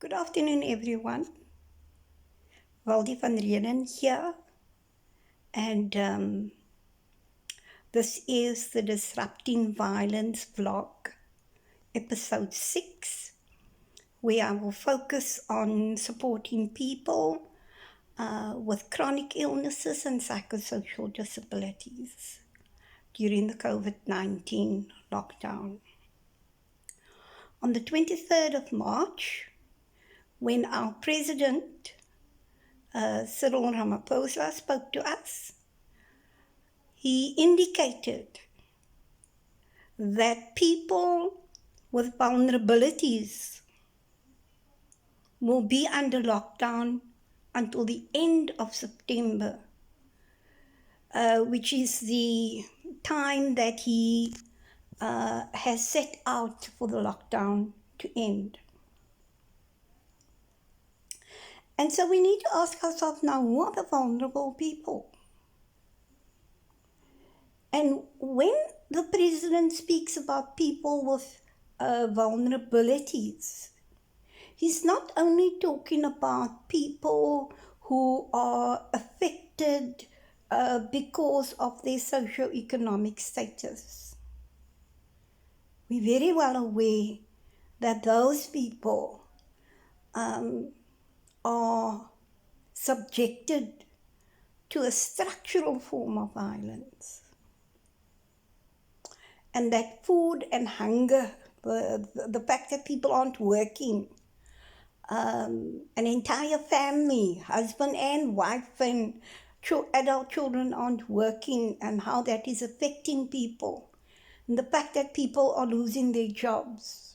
Good afternoon, everyone. Waldi van Renen here, and this is the Disrupting Violence vlog, episode 6, where I will focus on supporting people with chronic illnesses and psychosocial disabilities during the COVID-19 lockdown. On the 23rd of March, when our president, Cyril Ramaphosa, spoke to us, he indicated that people with vulnerabilities will be under lockdown until the end of September, which is the time that he has set out for the lockdown to end. And so we need to ask ourselves now, who are the vulnerable people? And when the president speaks about people with vulnerabilities, he's not only talking about people who are affected because of their socioeconomic status. We're very well aware that those people are subjected to a structural form of violence. And that food and hunger, the fact that people aren't working, an entire family, husband and wife and adult children aren't working, and how that is affecting people. And the fact that people are losing their jobs.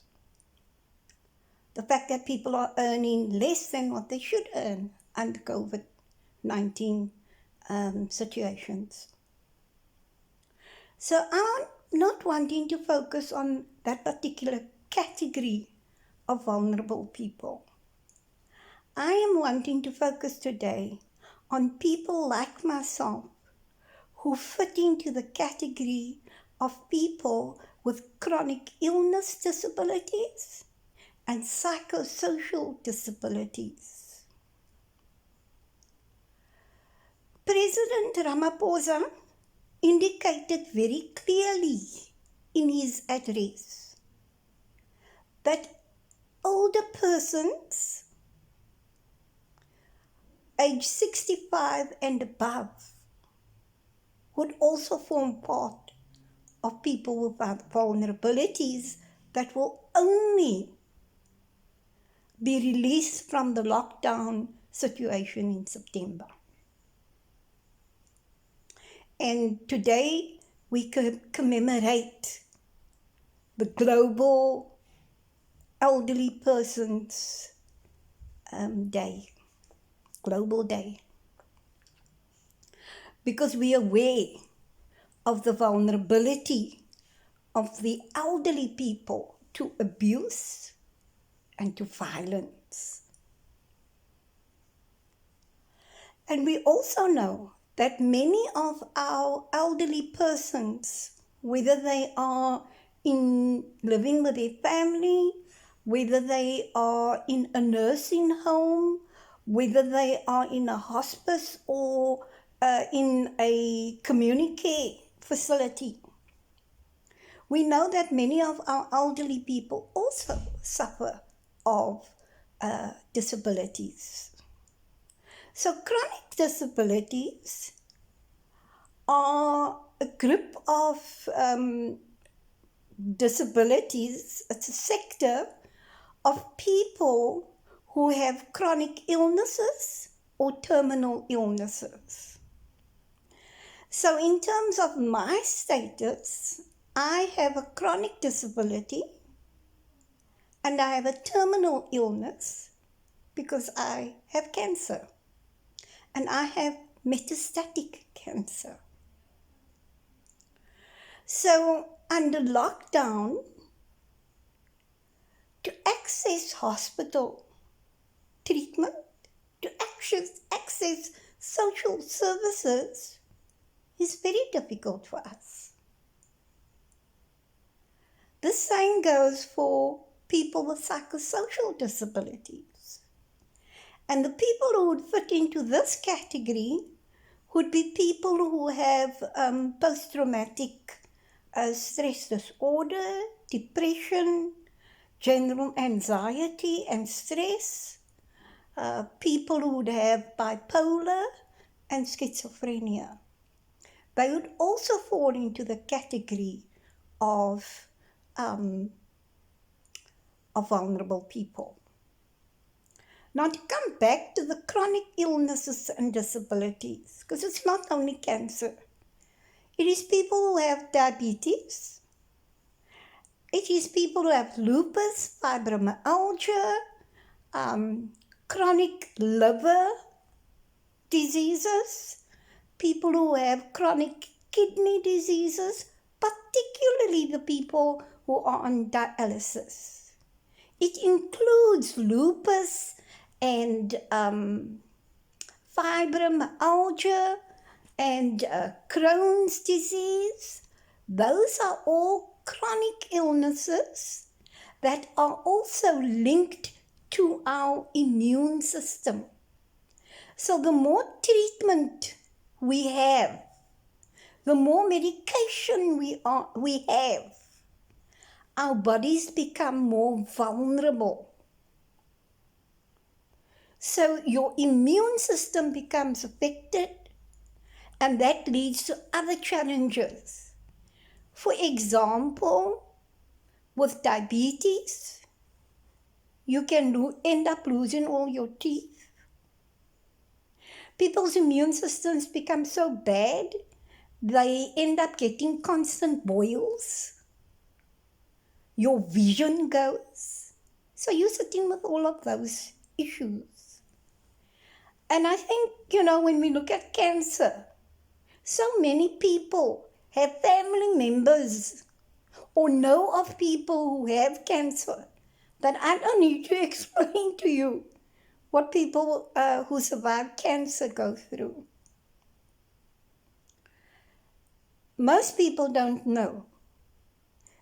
The fact that people are earning less than what they should earn under COVID-19 situations. So I'm not wanting to focus on that particular category of vulnerable people. I am wanting to focus today on people like myself who fit into the category of people with chronic illness disabilities and psychosocial disabilities. President Ramaphosa indicated very clearly in his address that older persons age 65 and above would also form part of people with vulnerabilities that will only be released from the lockdown situation in September. And today we commemorate the Global Elderly Persons Day, Global Day, because we are aware of the vulnerability of the elderly people to abuse and to violence. And we also know that many of our elderly persons, whether they are living with their family, whether they are in a nursing home, whether they are in a hospice or in a community care facility, we know that many of our elderly people also suffer of disabilities. So chronic disabilities are a group of disabilities, it's a sector of people who have chronic illnesses or terminal illnesses. So in terms of my status, I have a chronic disability and I have a terminal illness because I have cancer. And I have metastatic cancer. So under lockdown, to access hospital treatment, to access social services is very difficult for us. The same goes for people with psychosocial disabilities. And the people who would fit into this category would be people who have post-traumatic stress disorder, depression, general anxiety and stress, people who would have bipolar and schizophrenia. They would also fall into the category of vulnerable people. Now, to come back to the chronic illnesses and disabilities, because it's not only cancer, it is people who have diabetes, it is people who have lupus, fibromyalgia, chronic liver diseases, people who have chronic kidney diseases, particularly the people who are on dialysis. It includes lupus and fibromyalgia and Crohn's disease. Those are all chronic illnesses that are also linked to our immune system. So the more treatment we have, the more medication we have, our bodies become more vulnerable. So your immune system becomes affected, and that leads to other challenges. For example, with diabetes, you can end up losing all your teeth. People's immune systems become so bad, they end up getting constant boils. Your vision goes. So you're sitting with all of those issues. And I think, when we look at cancer, so many people have family members or know of people who have cancer that I don't need to explain to you what people who survive cancer go through. Most people don't know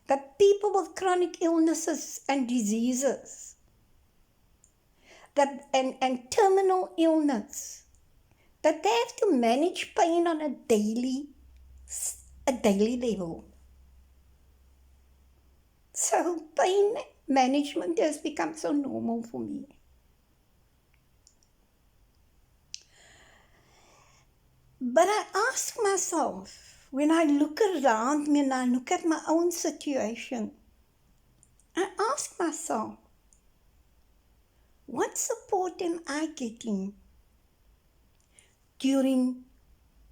that people with chronic illnesses and diseases and terminal illness, that they have to manage pain on a daily level. So pain management has become so normal for me. But I ask myself, when I look around me and I look at my own situation, I ask myself, what support am I getting during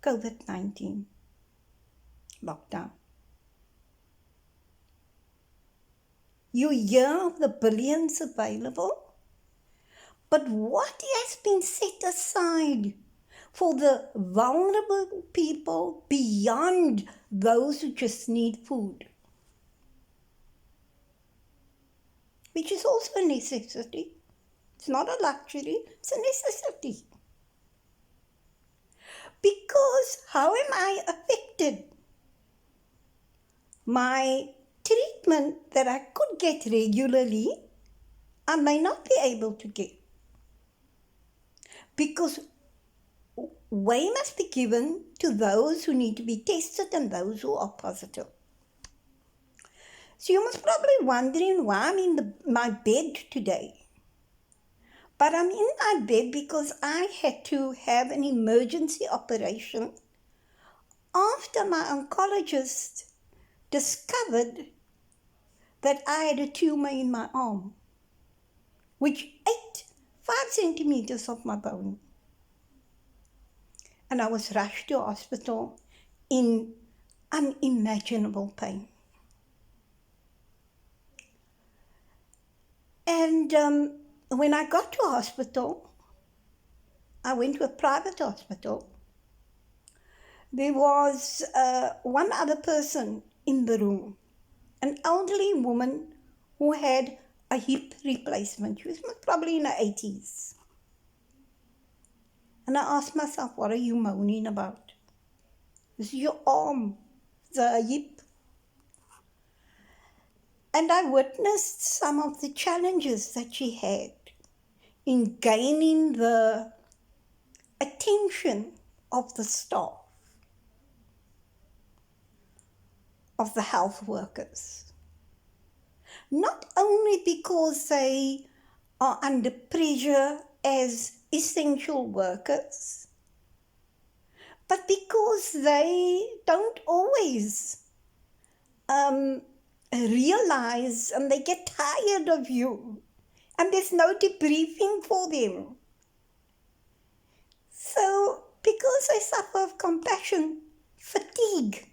COVID-19 lockdown? You hear of the billions available, but what has been set aside for the vulnerable people beyond those who just need food? Which is also a necessity. It's not a luxury, it's a necessity. Because how am I affected? My treatment that I could get regularly, I may not be able to get. Because way must be given to those who need to be tested and those who are positive. So you must probably wondering why I'm in my bed today. But I'm in my bed because I had to have an emergency operation after my oncologist discovered that I had a tumor in my arm, which ate 5 centimeters of my bone. And I was rushed to hospital in unimaginable pain. And when I got to hospital, I went to a private hospital. There was one other person in the room, an elderly woman who had a hip replacement. She was probably in her 80s. And I asked myself, what are you moaning about? This is your arm, the hip. And I witnessed some of the challenges that she had in gaining the attention of the staff, of the health workers. Not only because they are under pressure as essential workers, but because they don't always realize, and they get tired of you, and there's no debriefing for them. So, because I suffer of compassion fatigue,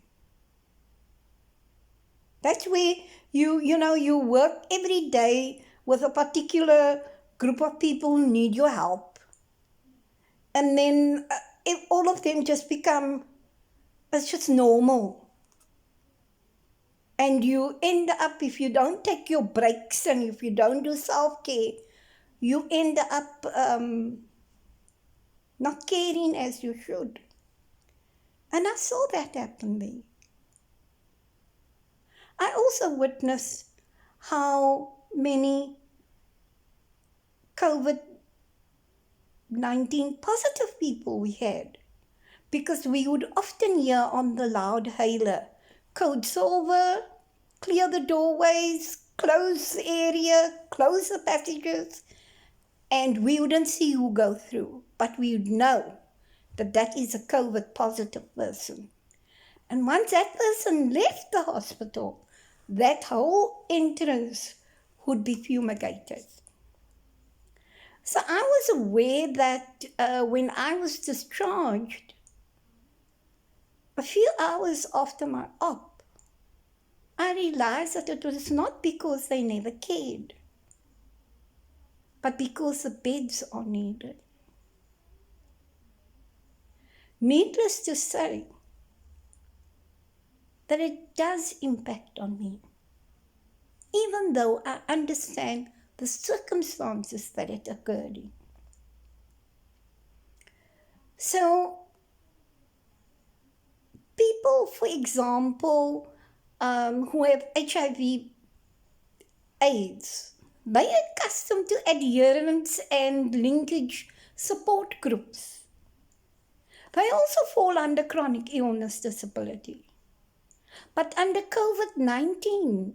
that's where you work every day with a particular group of people who need your help. And then if all of them just become, it's just normal. And you end up, if you don't take your breaks and if you don't do self-care, you end up not caring as you should. And I saw that happen there. I also witnessed how many COVID-19 positive people we had, because we would often hear on the loud hailer, code silver, clear the doorways, close the area, close the passages, and we wouldn't see who go through, but we would know that that is a COVID positive person. And once that person left the hospital, that whole entrance would be fumigated. So I was aware that when I was discharged, a few hours after my op, I realized that it was not because they never cared, but because the beds are needed. Needless to say, that it does impact on me, even though I understand the circumstances that it occurred in. So, people, for example, who have HIV AIDS, they are accustomed to adherence and linkage support groups. They also fall under chronic illness disability. But under COVID-19,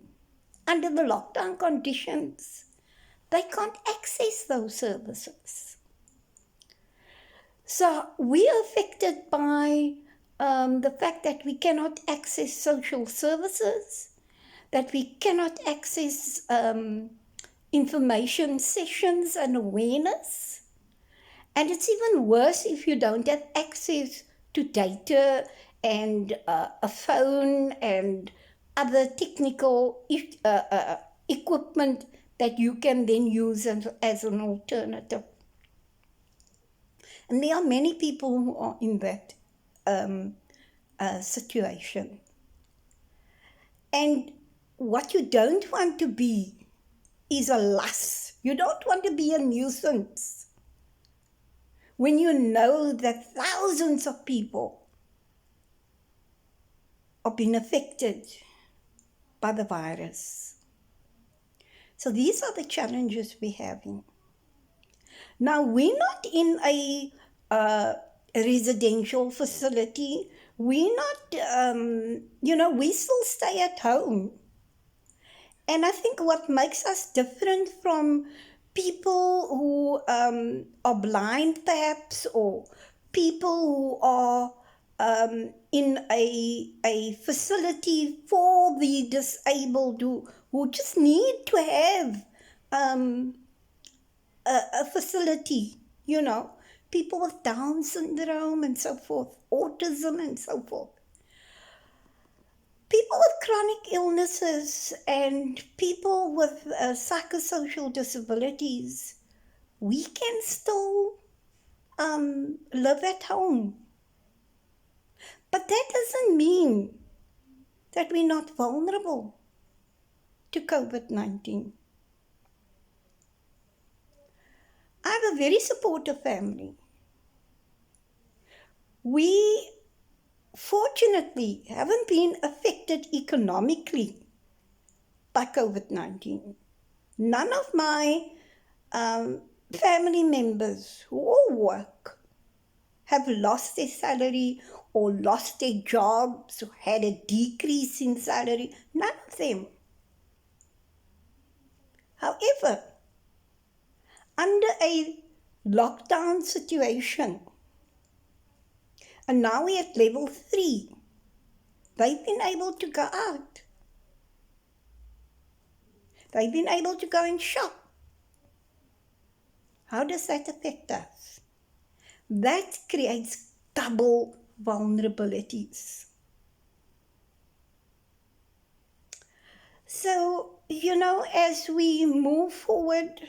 under the lockdown conditions, they can't access those services. So we are affected by the fact that we cannot access social services, that we cannot access information sessions and awareness. And it's even worse if you don't have access to data and a phone and other technical equipment that you can then use as an alternative. And there are many people who are in that situation. And what you don't want to be is a loss. You don't want to be a nuisance when you know that thousands of people are being affected by the virus. So these are the challenges we're having. Now, we're not in a residential facility. We're not, we still stay at home. And I think what makes us different from people who are blind perhaps, or people who are in a facility for the disabled who just need to have a facility, people with Down syndrome and so forth, autism and so forth. People with chronic illnesses and people with psychosocial disabilities, we can still live at home. But that doesn't mean that we're not vulnerable to COVID-19. I have a very supportive family. We fortunately haven't been affected economically by COVID-19. None of my family members who all work have lost their salary or lost their jobs or had a decrease in salary. None of them. However, under a lockdown situation, and now we're at level 3, they've been able to go out. They've been able to go and shop. How does that affect us? That creates double vulnerabilities. So, as we move forward,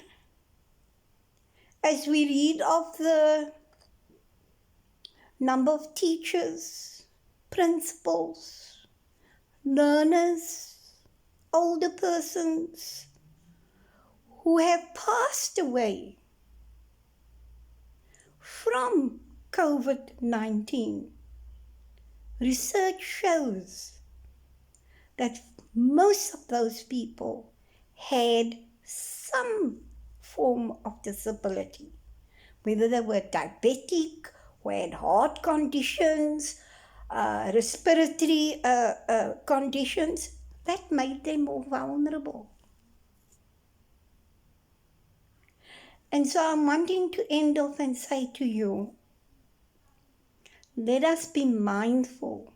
as we read of the number of teachers, principals, learners, older persons who have passed away from COVID-19, research shows that most of those people had some form of disability, whether they were diabetic or had heart conditions, respiratory conditions, that made them more vulnerable. And so I'm wanting to end off and say to you, let us be mindful.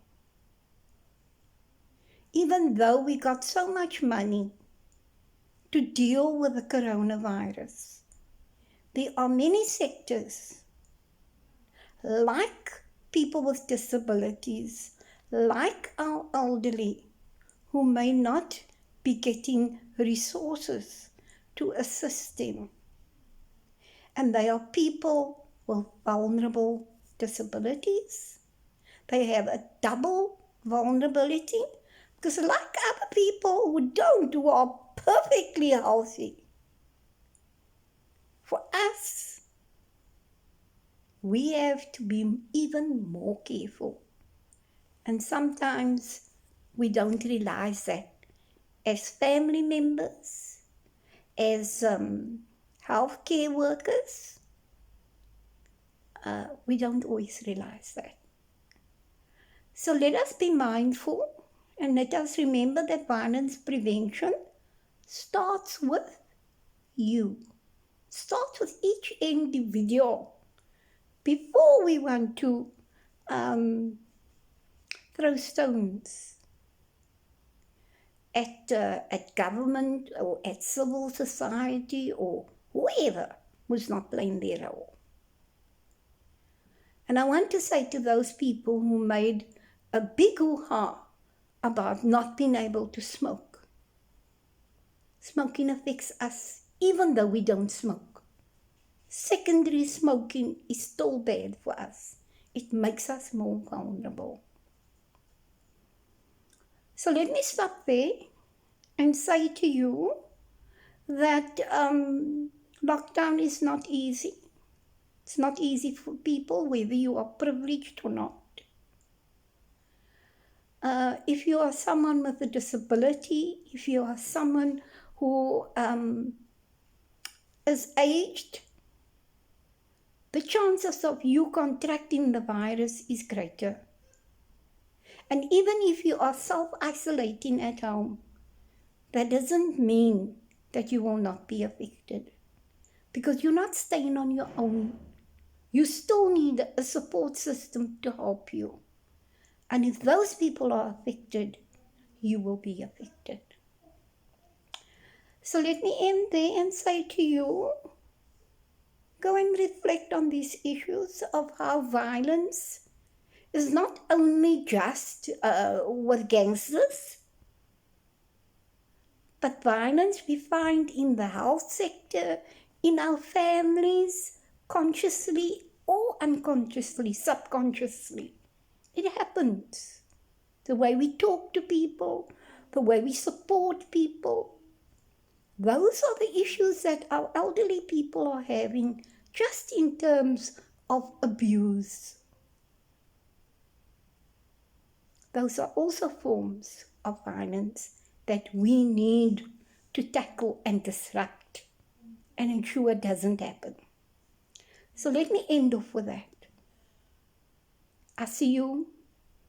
Even though we got so much money to deal with the coronavirus, there are many sectors, like people with disabilities, like our elderly, who may not be getting resources to assist them. And they are people with vulnerable disabilities. They have a double vulnerability because, like other people who are perfectly healthy, for us, we have to be even more careful. And sometimes we don't realize that as family members, as healthcare workers, we don't always realize that. So let us be mindful and let us remember that violence prevention starts with you. Starts with each individual. Before we want to throw stones at government or at civil society or whoever was not playing their role. And I want to say to those people who made a big hoo-ha about not being able to smoke. Smoking affects us even though we don't smoke. Secondary smoking is still bad for us. It makes us more vulnerable. So let me stop there and say to you that lockdown is not easy. It's not easy for people, whether you are privileged or not. If you are someone with a disability, if you are someone who is aged, the chances of you contracting the virus is greater. And even if you are self-isolating at home, that doesn't mean that you will not be affected. Because you're not staying on your own. You still need a support system to help you. And if those people are affected, you will be affected. So let me end there and say to you, go and reflect on these issues of how violence is not only just with gangsters, but violence we find in the health sector, in our families, consciously or unconsciously, subconsciously. It happens. The way we talk to people, the way we support people. Those are the issues that our elderly people are having just in terms of abuse. Those are also forms of violence that we need to tackle and disrupt. and ensure it doesn't happen. So let me end off with that. I'll see you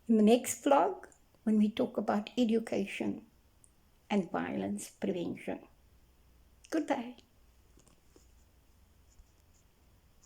in the next vlog when we talk about education and violence prevention. Goodbye.